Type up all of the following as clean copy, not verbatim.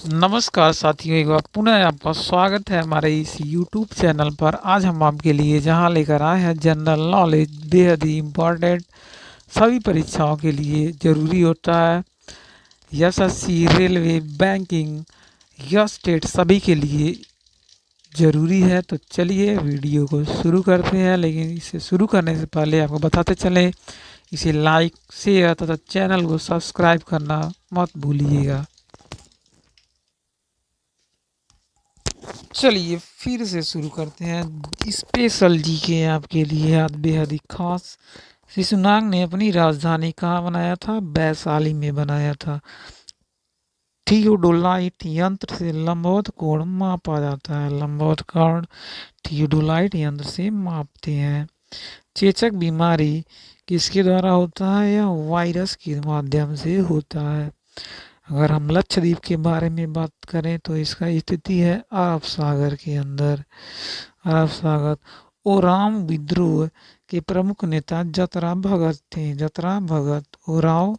नमस्कार साथियों, एक बार पुनः आपका स्वागत है हमारे इस YouTube चैनल पर। आज हम आपके लिए जहां लेकर आए हैं जनरल नॉलेज, बेहद ही इम्पोर्टेंट, सभी परीक्षाओं के लिए ज़रूरी होता है। एसएससी, रेलवे, बैंकिंग या स्टेट, सभी के लिए ज़रूरी है। तो चलिए वीडियो को शुरू करते हैं, लेकिन इसे शुरू करने से पहले आपको बताते चलें, इसे लाइक, शेयर तथा चैनल को सब्सक्राइब करना मत भूलिएगा। चलिए फिर से शुरू करते हैं। स्पेशल जी के आपके लिए आज बेहद ही खास। शिशुनाग ने अपनी राजधानी कहाँ बनाया था? वैशाली में बनाया था। थियोडोलाइट यंत्र से लंबवत कोण मापा जाता है। लंबवत कोण थियोडोलाइट यंत्र से मापते हैं। चेचक बीमारी किसके द्वारा होता है? या वायरस के माध्यम से होता है। अगर हम लक्षद्वीप के बारे में बात करें तो इसका स्थिति है अरब सागर के अंदर। अरब सागर। ओराव विद्रोह के प्रमुख नेता जतरा भगत थे। जतरा भगत। ओराव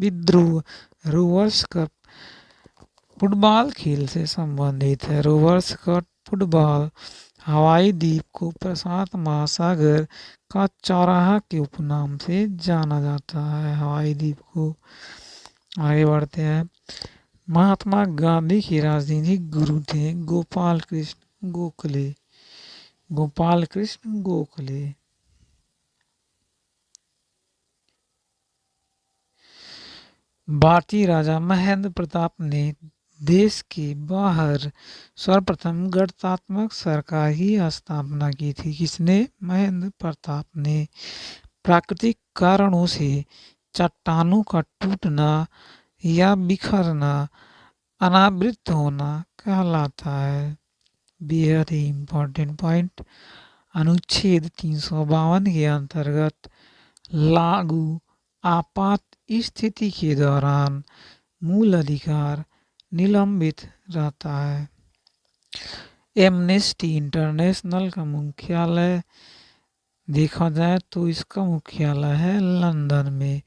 विद्रोह रोवर्स कप फुटबॉल खेल से संबंधित है। Rovers Cup football. हवाई द्वीप को प्रशांत महासागर का चौराहा के उपनाम से जाना जाता है। हवाई द्वीप को। आगे बढ़ते हैं। महात्मा गांधी के राजनीतिक गुरु थे गोपाल कृष्ण गोखले। गोपाल कृष्ण गोखले। भारतीय राजा महेंद्र प्रताप ने देश के बाहर सर्वप्रथम गणतांत्रिक सरकार की स्थापना की थी। किसने? महेंद्र प्रताप ने। प्राकृतिक कारणों से चट्टानों का टूटना या बिखरना अनावृत होना कहलाता है। बेहद ही इम्पोर्टेंट पॉइंट। अनुच्छेद 352 के अंतर्गत लागू आपात स्थिति के दौरान मूल अधिकार निलंबित रहता है। एमनेस्टी इंटरनेशनल का मुख्यालय देखा जाए तो इसका मुख्यालय है लंदन में।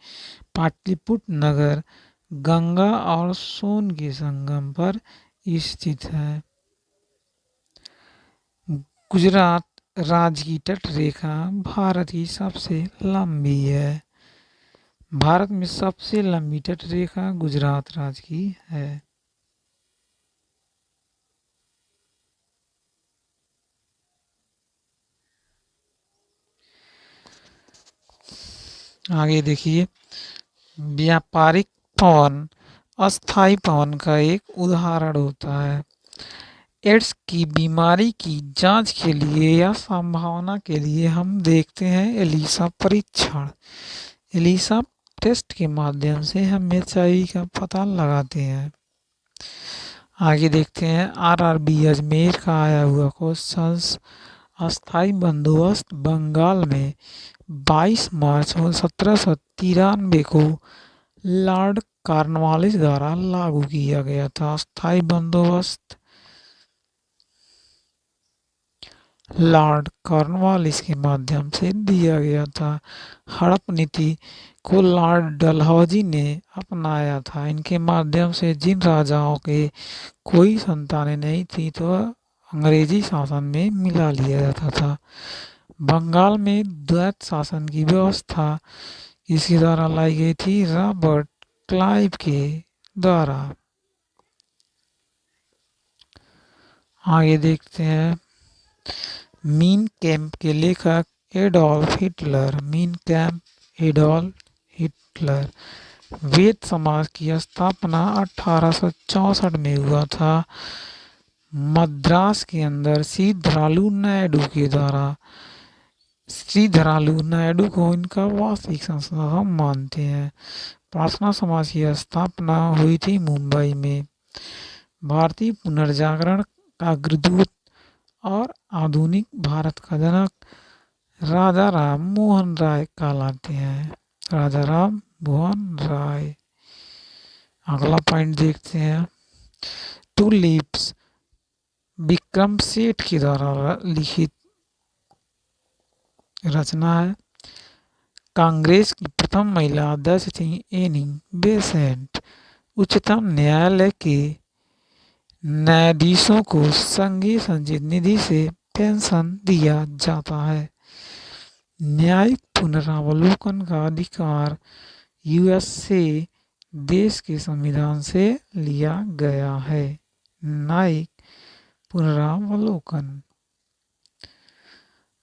पाटलिपुत्र नगर गंगा और सोन के संगम पर स्थित है। गुजरात राज्य की तट रेखा भारत की सबसे लंबी है। भारत में सबसे लंबी तट रेखा गुजरात राज्य की है। आगे देखिए। व्यापारिक पवन अस्थायी पवन का एक उदाहरण होता है। एड्स की बीमारी की जांच के लिए या संभावना के लिए हम देखते हैं एलिसा परीक्षण। एलिसा टेस्ट के माध्यम से हम एचआईवी का पता लगाते हैं। आगे देखते हैं। आरआरबी अजमेर का आया हुआ क्वेश्चन। अस्थायी बंदोबस्त बंगाल में 22 मार्च 1793 को लॉर्ड कॉर्नवालिस द्वारा लागू किया गया था। अस्थायी बंदोबस्त लॉर्ड कॉर्नवालिस के माध्यम से दिया गया था। हड़प नीति को लॉर्ड डलहौजी ने अपनाया था। इनके माध्यम से जिन राजाओं के कोई संतानें नहीं थी तो अंग्रेजी शासन में मिला लिया जाता था। बंगाल में द्वैत शासन की व्यवस्था इसके द्वारा लाई गई थी, रॉबर्ट क्लाइव के द्वारा। आगे देखते हैं। मीन कैंप के लेखक Adolf Hitler. Mein Kampf Adolf Hitler. Veda Samaj की स्थापना 1864 में हुआ था मद्रास के अंदर श्रीधरालू नायडू के द्वारा। श्रीधरालू नायडू को इनका वास्तविक संस्थापक हम मानते हैं। प्रार्थना समाज की स्थापना हुई थी मुंबई में। भारतीय पुनर्जागरण का अग्रदूत और आधुनिक भारत का जनक राजा राम मोहन राय कहलाते हैं। राजा राम मोहन राय। अगला पॉइंट देखते हैं। टू लीव्स विक्रम सेठ के द्वारा लिखित रचना है। कांग्रेस की प्रथम महिला अध्यक्ष थी एनी बेसेंट। उच्चतम न्यायालय के न्यायाधीशों को संघीय संचित निधि से पेंशन दिया जाता है। न्यायिक पुनरावलोकन का अधिकार यूएस से देश के संविधान से लिया गया है। न्यायिक पुनरावलोकन।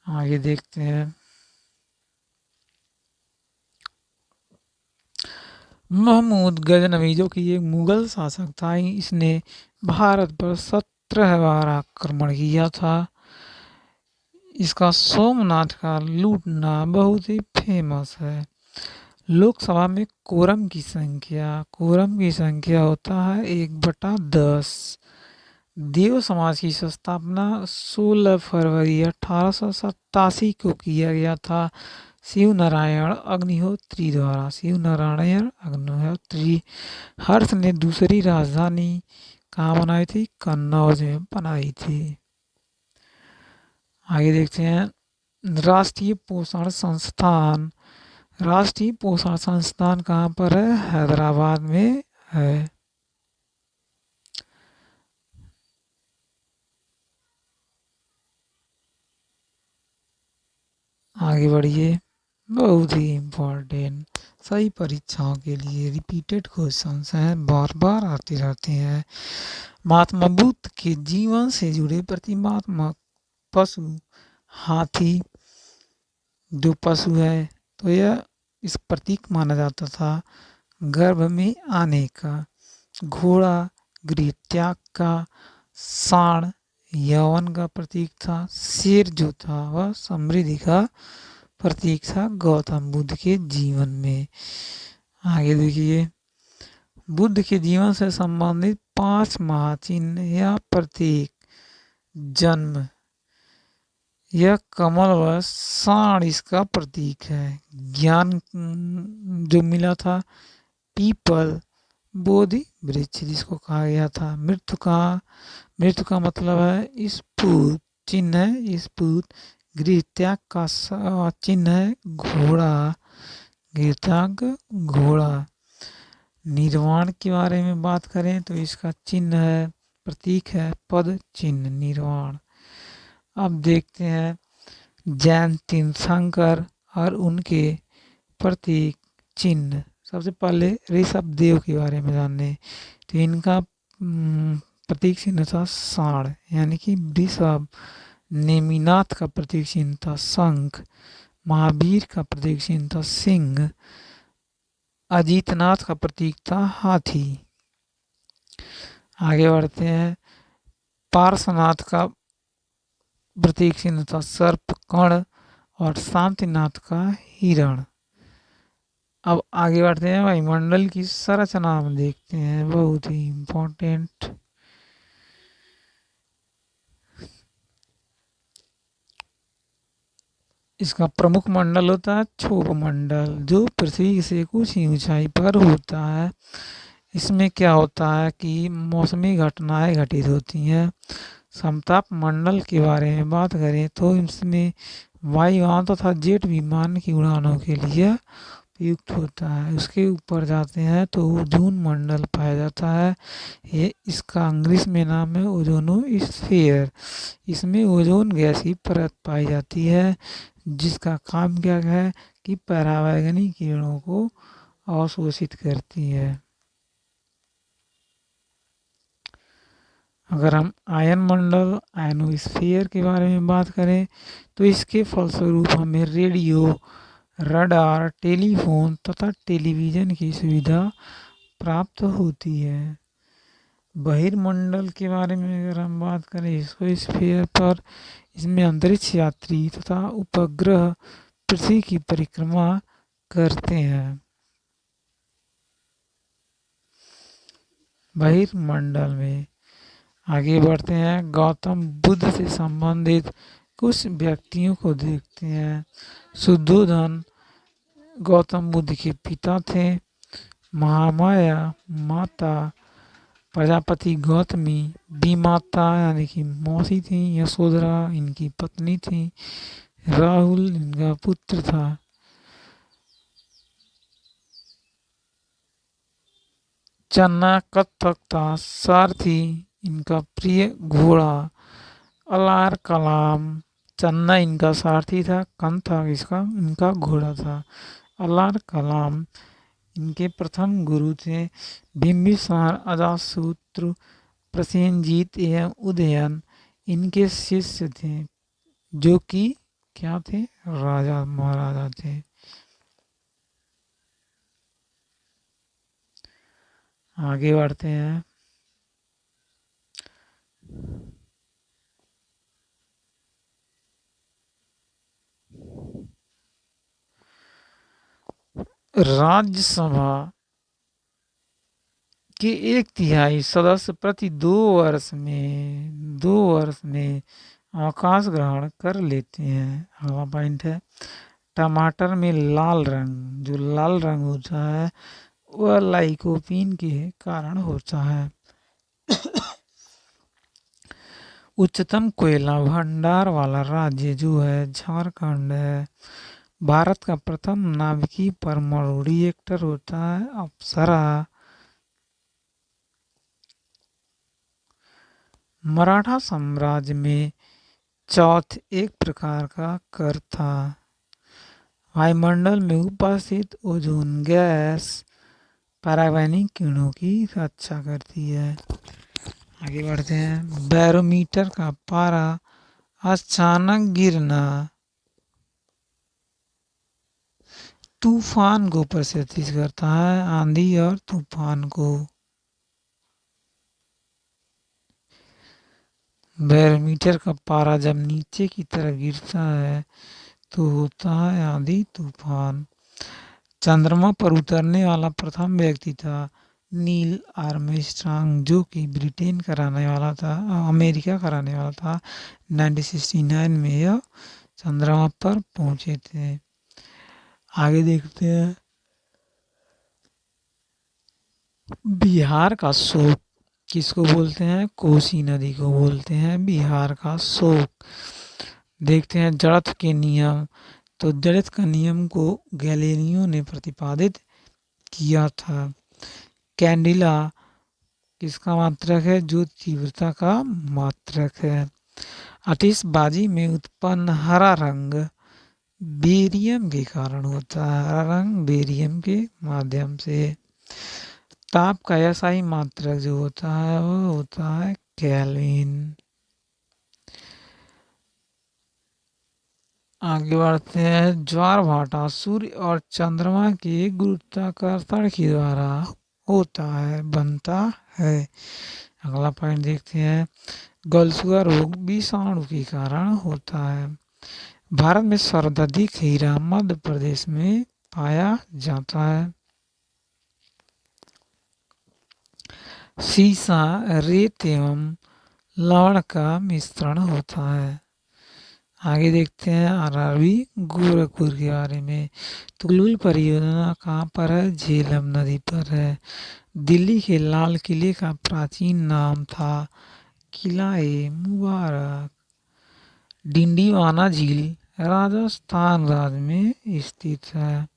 आगे देखते हैं। महमूद गजनवी जो कि एक मुगल शासक था, इसने भारत पर 17 बार आक्रमण किया था। इसका सोमनाथ का लूटना बहुत ही फेमस है। लोकसभा में कोरम की संख्या होता है 1/10। देव समाज की स्थापना 16 फरवरी 1887 को किया गया था शिव नारायण अग्निहोत्री द्वारा। हर्ष ने दूसरी राजधानी कहाँ बनाई थी? कन्नौज में बनाई थी। आगे देखते हैं। राष्ट्रीय पोषण संस्थान कहाँ पर है? हैदराबाद में है। आगे बढ़िए। बहुत ही इम्पोर्टेंट, सही परीक्षाओं के लिए रिपीटेड क्वेश्चंस हैं, बार बार आते रहते हैं। महात्मा बुद्ध के जीवन से जुड़े प्रतिमात्मक पशु हाथी जो पशु है, तो यह इस प्रतीक माना जाता था गर्भ में आने का। घोड़ा गृह त्याग का, सांड यौवन का प्रतीक था, शेर जो था वह समृद्धि का प्रतीक था गौतम बुद्ध के जीवन में। आगे देखिए। बुद्ध के जीवन से संबंधित 5 महाचिन्ह या प्रतीक। जन्म, यह कमल व सांड इसका प्रतीक है। ज्ञान जो मिला था, पीपल बोधि वृक्ष जिसको कहा गया था। मृत्यु का मतलब है स्फूत, चिन्ह है स्फूत। गृह त्याग का चिन्ह है घोड़ा, गृह त्याग घोड़ा। निर्वाण के बारे में बात करें तो इसका चिन्ह है, प्रतीक है पद चिन्ह निर्वाण। अब देखते हैं जैन तीर्थंकर और उनके प्रतीक चिन्ह। सबसे पहले ऋषभ देव के बारे में जाने, तो इनका प्रतीक चिन्ह था सांड यानी कि ऋषभ। नेमिनाथ का प्रतीक चिन्ह था शंख। महावीर का प्रतीक चिन्ह था सिंह। अजीतनाथ का प्रतीक था हाथी। आगे बढ़ते हैं। पार्श्वनाथ का प्रतीक चिन्ह था सर्प कर्ण और शांतिनाथ का हिरण। अब आगे बढ़ते हैं वायुमंडल की संरचना हम देखते हैं, बहुत ही इम्पोर्टेंट। इसका प्रमुख मंडल होता है क्षोभ मंडल, जो पृथ्वी से कुछ ही ऊंचाई पर होता है। इसमें क्या होता है कि मौसमी घटनाएं घटित होती हैं। समताप मंडल के बारे में बात करें तो इसमें वायुयान तथा जेट विमान की उड़ानों के लिए उपयुक्त होता है। उसके ऊपर जाते हैं तो ओजोन मंडल पाया जाता है। ये इसका अंग्रेजी में नाम है ओजोनोस्फीयर। इसमें ओजोन गैस की परत पाई जाती है, जिसका काम क्या है कि परावैंगनी किरणों को अवशोषित करती है। अगर हम आयन मंडल आयनोस्फीयर के बारे में बात करें तो इसके फलस्वरूप हमें रेडियो, रडार, टेलीफोन तथा टेलीविज़न की सुविधा प्राप्त होती है। बहिर्मंडल के बारे में अगर हम बात करें इसको स्फीयर पर, इसमें अंतरिक्ष यात्री तथा उपग्रह पृथ्वी की परिक्रमा करते हैं। बहिर्मंडल में आगे बढ़ते हैं। गौतम बुद्ध से संबंधित कुछ व्यक्तियों को देखते हैं। शुद्धोधन गौतम बुद्ध के पिता थे। महामाया माता, प्रजापति गौतमी बीमाता यानी कि मौसी थी। यशोधरा इनकी पत्नी थी। राहुल इनका पुत्र था। चन्ना कत्थक था। सारथी इनका प्रिय घोड़ा। अलार कलाम, चन्ना इनका सारथी था, कन था इसका इनका घोड़ा था। अलार कलाम इनके प्रथम गुरु थे। बिंबिसार, अजातशत्रु, प्रसेनजीत एवं उदयन इनके शिष्य थे, जो कि क्या थे, राजा महाराजा थे। आगे बढ़ते हैं। राज्यसभा के 1/3 सदस्य प्रति 2 वर्ष में अवकाश ग्रहण कर लेते हैं। अगला पॉइंट है, टमाटर में लाल रंग, जो लाल रंग होता है वह लाइकोपीन के कारण होता है। उच्चतम कोयला भंडार वाला राज्य जो है झारखंड है। भारत का प्रथम नाभिकीय परमाणु रिएक्टर होता है अप्सरा। मराठा साम्राज्य में चौथ एक प्रकार का कर था। वायुमंडल में उपस्थित ओजोन गैस पराबैंगनी किरणों की रक्षा करती है। आगे बढ़ते हैं। बैरोमीटर का पारा अचानक गिरना तूफान को प्रदर्शित करता है, आंधी और तूफान को। बैरोमीटर का पारा जब नीचे की तरफ गिरता है तो होता है आंधी तूफान। चंद्रमा पर उतरने वाला प्रथम व्यक्ति था नील आर्मस्ट्रांग, जो कि ब्रिटेन का रहने वाला था, अमेरिका का रहने वाला था। 1969 में यह चंद्रमा पर पहुंचे थे। आगे देखते हैं। बिहार का शोक किसको बोलते हैं, कोसी नदी को बोलते हैं बिहार का शोक। देखते हैं जड़त्व के नियम। तो जड़त्व का नियम को गैलीलियो ने प्रतिपादित किया था। कैंडिला किसका मात्रक है, जो तीव्रता का मात्रक है। आतिशबाजी में उत्पन्न हरा रंग बेरियम के कारण होता है, हरा रंग बेरियम के माध्यम से। ताप का एसआई मात्रक जो होता है वो होता है केल्विन। आगे बढ़ते हैं। ज्वार भाटा सूर्य और चंद्रमा के गुरुत्वाकर्षण के द्वारा होता है, बनता है। अगला पॉइंट देखते हैं। गलसुआ रोग विषाणु के कारण होता है। भारत में सर्वाधिक हीरा मध्य प्रदेश में पाया जाता है। सीसा रेत एवं लवण का मिश्रण होता है। आगे देखते हैं आरआरबी गोरखपुर के बारे में। तुगलुल परियोजना कहाँ पर है, झेलम नदी पर है। दिल्ली के लाल किले का प्राचीन नाम था किला-ए मुबारक। डिंडीवाना झील राजस्थान राज्य में स्थित है।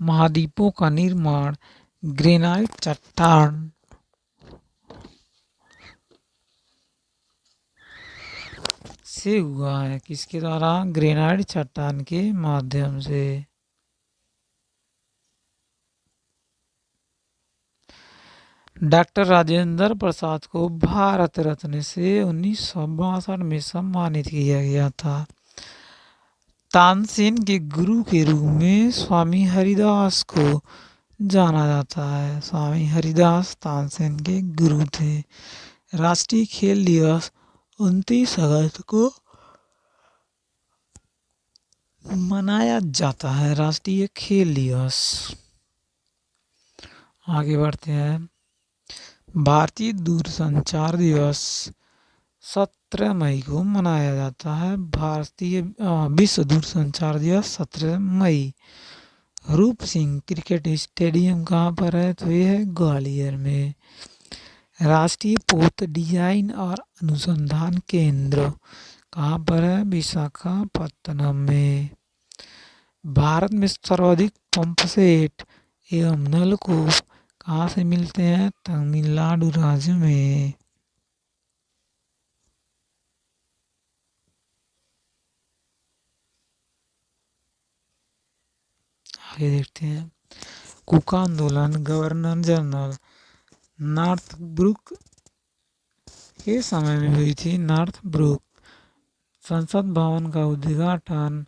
महाद्वीपों का निर्माण ग्रेनाइट चट्टान से हुआ है। किसके द्वारा, ग्रेनाइट चट्टान के माध्यम से। डॉक्टर राजेंद्र प्रसाद को भारत रत्न से 1962 में सम्मानित किया गया था। तानसेन के गुरु के रूप में स्वामी हरिदास को जाना जाता है। स्वामी हरिदास तानसेन के गुरु थे। राष्ट्रीय खेल दिवस 29 अगस्त को मनाया जाता है, राष्ट्रीय खेल दिवस। आगे बढ़ते हैं। भारतीय दूरसंचार दिवस 17 मई को मनाया जाता है। भारतीय विश्व दूरसंचार दिवस 17 मई। रूप सिंह क्रिकेट स्टेडियम कहाँ पर है, तो ये है ग्वालियर में। राष्ट्रीय पोत डिजाइन और अनुसंधान केंद्र कहाँ पर है, विशाखापत्तनम में। भारत में सर्वाधिक पंप सेट एवं नलकूप कहाँ से मिलते हैं, तमिलनाडु राज्य में। आगे देखते हैं। कुका आंदोलन, गवर्नर जनरल नॉर्थब्रुक के समय में हुई थी। नॉर्थब्रुक संसद भवन का उद्घाटन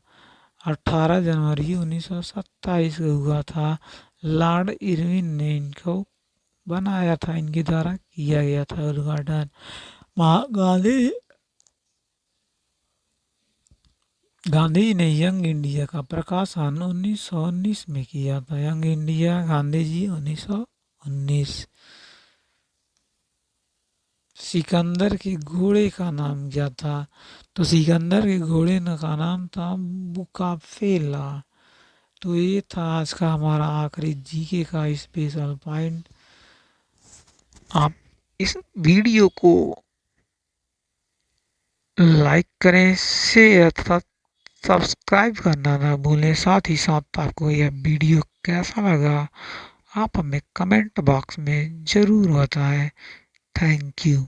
18 जनवरी 1927 को हुआ था। लॉर्ड इरविन ने इनको बनाया था, इनके द्वारा किया गया था उद्घाटन। गांधी जी ने यंग इंडिया का प्रकाशन 1919 में किया था। Young India Gandhi ji 1919। सिकंदर के घोड़े का नाम क्या था? तो सिकंदर के घोड़े का नाम था बुकाफेला। तो ये था आज का हमारा आखिरी जीके का स्पेशल पॉइंट। आप इस वीडियो को लाइक करें, शेयर तथा सब्सक्राइब करना ना भूलें। साथ ही साथ आपको यह वीडियो कैसा लगा आप हमें कमेंट बॉक्स में ज़रूर बताएं। Thank you.